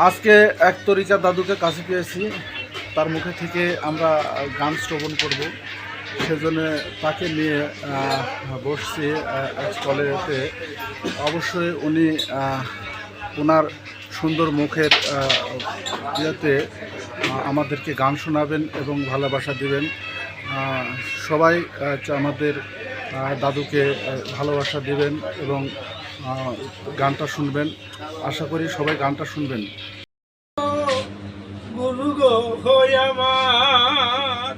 আজকে এক তরিকা দাদুকে কাছে পেয়েছি, তার মুখে থেকে আমরা গান শ্রবণ করব, সেজন্য তাকে নিয়ে বসছি এক স্টলেতে। অবশ্যই উনি ওনার সুন্দর মুখের ইয়েতে আমাদেরকে গান শোনাবেন এবং ভালোবাসা দিবেন। সবাই আমাদের দাদুকে ভালোবাসা দিবেন এবং গানটা শুনবেন। আশা করি সবাই গানটা শুনবেন। গুরু গো হই আমার,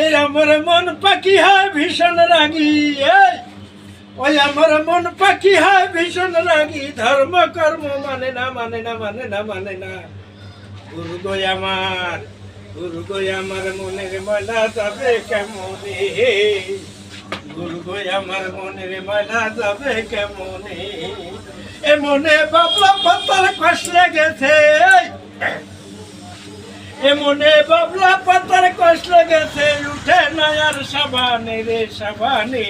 এই আমার মন পাখি হয় ভীষণ রাগী, ওই আমার মন পাখি হয় ভীষণ রাগী, ধর্ম কর্ম মানে না মানে না মানে না মানে না। গুরু গো আমার, গুরু গো আমার মনের ময়লা যাবে কেমনে, গুরু গো আমার মনের ময়লা যাবে কেমনে। এ মনে বাবলা পাতার কষ্ট লেগেছে, এ মনে বাবলা পাতার কষ্ট লেগেছে, উঠে না আর সাবানে রে সাবানে।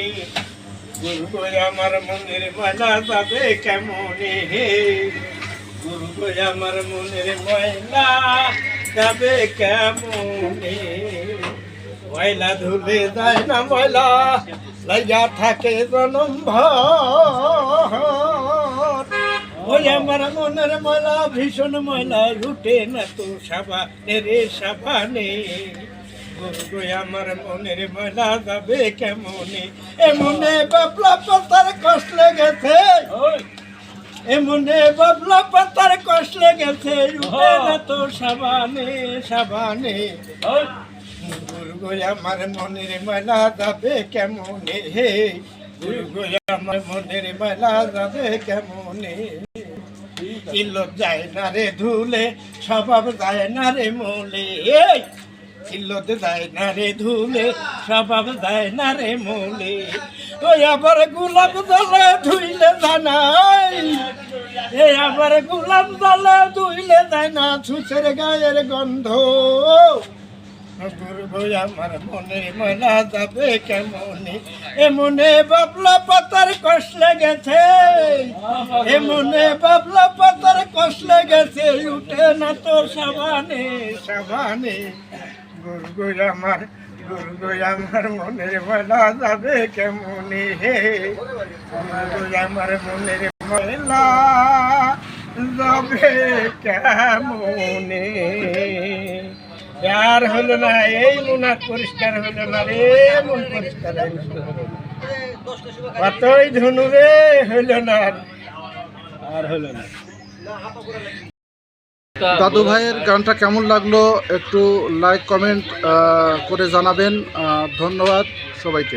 গুরু গো আমার মনের ময়লা যাবে কেমনে, গুরু গো আমার মনের ময়লা যাবে কেমনে। ময়লা ধুলে যায় না ময়লা লাগা থাকে জনম ভর, ওই আমার মনের ময়লা ভীষণ ময়লা, রুটে না তো সাবানে রে সাবানে। গুরু গো আমার মনের ময়লা যাবে কেমনে, এমনে বাবলা পাতার কষ্ট লেগেছে, এমনে বাবলা পাতার কষ্ট লেগেছে, রুটে না তো সাবানে সাবানে। গুরু গো আমার মনের ময়লা যাবে কেমনে, গুরু গো আমার মনের ময়লা যাবে কেমনে। ইল্লত যায় না রে ধুলে, স্বভাব যায় না রে মূলে, ইল্লত যায় না রে ধুলে, স্বভাব যায় না রে মূলে। ওই আবার গোলাপ জলে ধুইলে জানাই, এই আবার গোলাপ জলে ধুইলে যায় না ছুঁচের গায়ের গন্ধ। গুরু গো আমার মনের ময়লা যাবে কেমনে, এমনে বাবলা পাতার কষ্ট লেগেছে, এমনে বাবলা পাতার কষ্ট লেগেছে, উঠে না তো সাবানে সাবানে। গুরু গো আমার, গুরু গো আমার মনের ময়লা যাবে কেমনে, গুরু গো আমার মনের ময়লা যাবে কেমনে। আর হলো না, এই মন আর পরিষ্কার হলো না রে, মন পরিষ্কার হইল না, কতই ধনু রে হইল না, আর হলো না। দাদু ভাইয়ের গানটা কেমন লাগলো একটু লাইক কমেন্ট করে জানাবেন। ধন্যবাদ সবাইকে।